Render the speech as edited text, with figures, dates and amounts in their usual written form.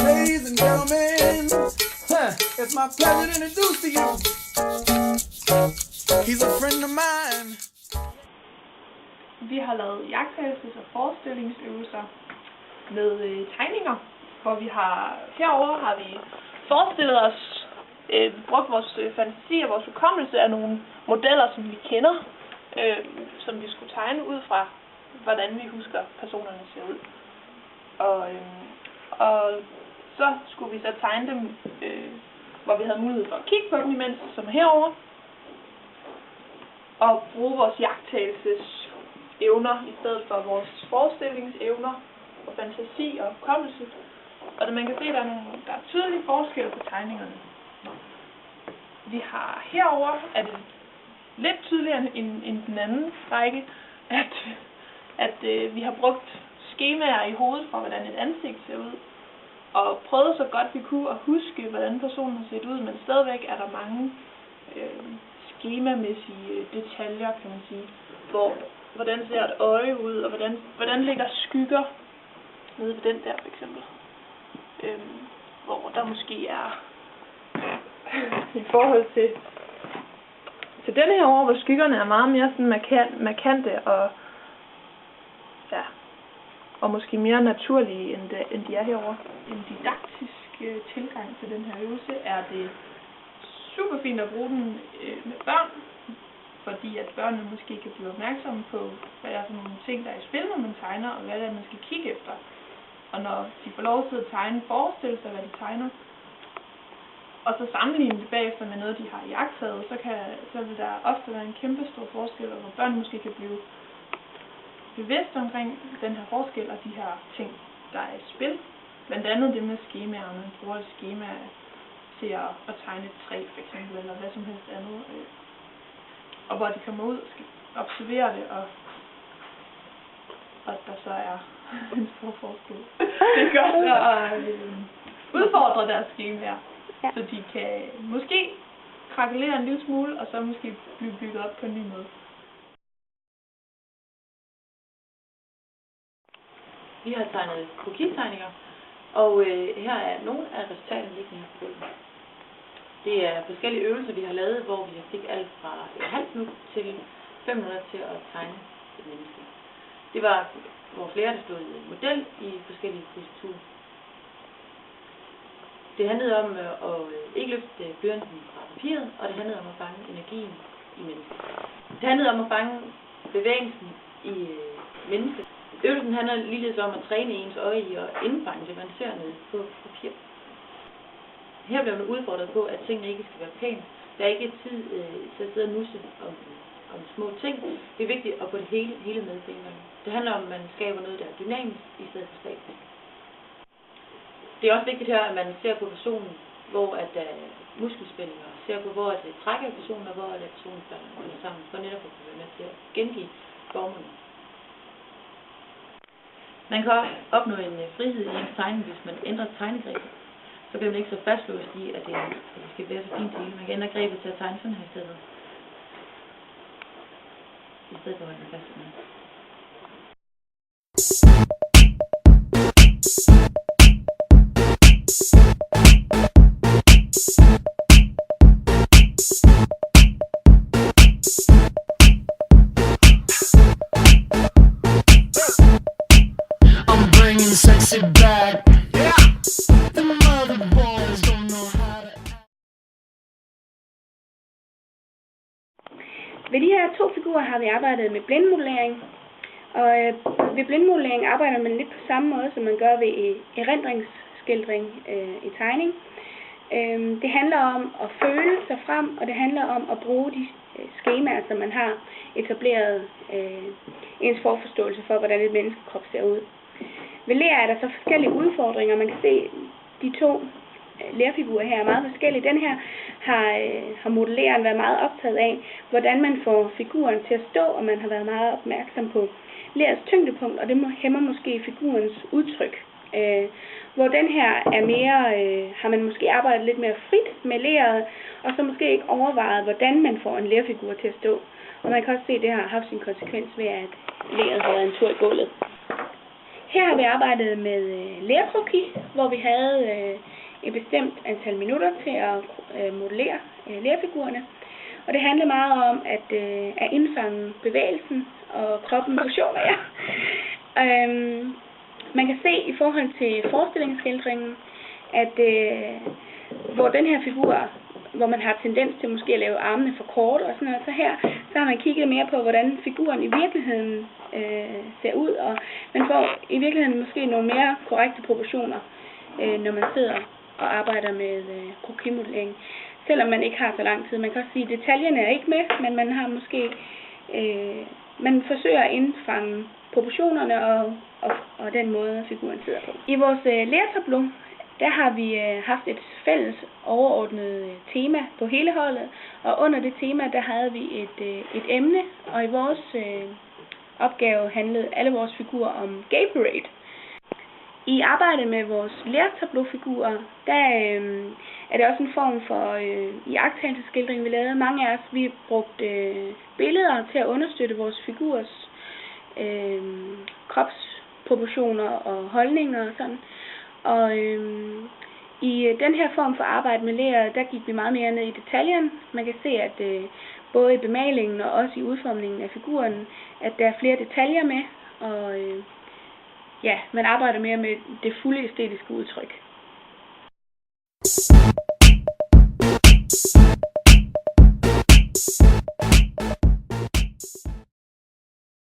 Ladies and gentlemen, it's my pleasure to introduce to you. He's a friend of mine. Vi har lavet iagttagelses- og forestillingsøvelser med tegninger, hvor herover har vi forestillet os, brugt vores fantasi og vores hukommelse af nogle modeller, som vi kender, som vi skulle tegne ud fra, hvordan vi husker personerne ser ud. Og så skulle vi så tegne dem, hvor vi havde mulighed for at kigge på dem imens, som herover, og bruge vores iagttagelsesevner i stedet for vores forestillingsevner og fantasi og hukommelse. Og man kan se, at der er tydelige forskelle på tegningerne. Vi har herover, er det lidt tydeligere end den anden række, at vi har brugt skemaer i hovedet for, hvordan et ansigt ser ud, og prøvet så godt vi kunne at huske, hvordan personen har set ud, men stadigvæk er der mange skemamæssige detaljer, kan man sige, hvordan ser et øje ud, og hvordan ligger skygger nede ved den der for eksempel, hvor der måske er i forhold til denne her over, hvor skyggerne er meget mere sådan markante og måske mere naturlige, end de er herovre. En didaktisk tilgang til den her øvelse er det super fint at bruge den med børn, fordi at børnene måske kan blive opmærksomme på, hvad der er for nogle ting, der er i spil, når man tegner, og hvad det er, man skal kigge efter. Og når de får lov til at tegne, forestille sig, hvad de tegner, og så sammenligne det bagefter med noget, de har iagttaget, så vil der ofte være en kæmpe stor forskel, hvor børn måske kan blive bevidst omkring den her forskel og de her ting, der er i spil. Blandt andet det med skemaer, man bruger et skema til at tegne et træ for eksempel, eller hvad som helst andet. Og hvor de kommer ud og skal observere det, og at der så er en stor forskel. Det gør så at udfordre deres skemaer, så de kan måske krakelere en lille smule, og så måske blive bygget op på en ny måde. Vi har tegnet krokitegninger, og her er nogle af resultaterne liggende her på gulvet. Det er forskellige øvelser, vi har lavet, hvor vi fik alt fra et halvt minut til 5 minutter til at tegne et menneske. Det var, hvor flere der stod i model i forskellige positurer. Det handlede om at ikke løfte blyanten fra papiret, og det handlede om at fange energien i mennesket. Det handlede om at fange bevægelsen i mennesket. Øvelsen handler ligeledes om at træne ens øje i at indfange det, man ser ned på papir. Her bliver man udfordret på, at tingene ikke skal være pæne. Der er ikke tid til at sidde og nusse om små ting. Det er vigtigt at få det hele med på en gang. Det handler om, at man skaber noget, der er dynamisk i stedet for statisk. Det er også vigtigt her, at man ser på personen, hvor at der er muskelspændinger, ser på, hvor det trækker personen, og hvor det personen falder sammen, for netop at kunne være med til at gengive formerne. Man kan også opnå en frihed i ens tegning, hvis man ændrer tegnegrebet. Så bliver man ikke så fastlåst i, at det skal være så fint til hele. Man kan ændre grebet til at tegne sådan her i stedet. I stedet for at holde sig fast med. Sexy back. Yeah. The mother boys don't know how to. Ved de her 2 figurer har vi arbejdet med blindmodellering. Og ved blindmodellering arbejder man lidt på samme måde, som man gør ved erindringsskildring i tegning. Det handler om at føle sig frem, og det handler om at bruge de skemaer, som man har etableret ens forforståelse for, hvordan et menneskekrop ser ud. Ved ler er der så forskellige udfordringer. Man kan se, de 2 lerfigurer her er meget forskellige. Den her har modelleren været meget optaget af, hvordan man får figuren til at stå, og man har været meget opmærksom på lerets tyngdepunkt, og det hæmmer måske figurens udtryk. Hvor den her er mere, har man måske arbejdet lidt mere frit med leret, og så måske ikke overvejet, hvordan man får en lerfigur til at stå. Og man kan også se, at det har haft sin konsekvens ved, at leret har været en tur i gulvet. Her har vi arbejdet med lerkroki, hvor vi havde et bestemt antal minutter til at modellere lerfigurerne. Og det handler meget om at indfange bevægelsen og kroppens funktioner. Ja. Man kan se i forhold til forestillingsskildringen, at hvor den her figur, hvor man har tendens til måske at lave armene for kort og sådan noget, så her så har man kigget mere på, hvordan figuren i virkeligheden ser ud, og man får i virkeligheden måske nogle mere korrekte proportioner, når man sidder og arbejder med krokimodellering. Selvom man ikke har så lang tid. Man kan også sige, at detaljerne er ikke med, men man har måske man forsøger at indfange proportionerne og den måde, figuren sidder på. I vores lertableau, der har vi haft et fælles overordnet tema på hele holdet, og under det tema, der havde vi et emne, og i vores opgave handlede alle vores figurer om Gay Parade. I arbejdet med vores lertableau-figurer, der er det også en form for iagttagelsesskildring, vi lavede. Mange af os, vi brugte billeder til at understøtte vores figurs kropsproportioner og holdninger og sådan. Og i den her form for arbejde med ler, der gik vi meget mere ned i detaljen. Man kan se, at både i bemalingen og også i udformningen af figuren, at der er flere detaljer med, og ja, man arbejder mere med det fulde æstetiske udtryk.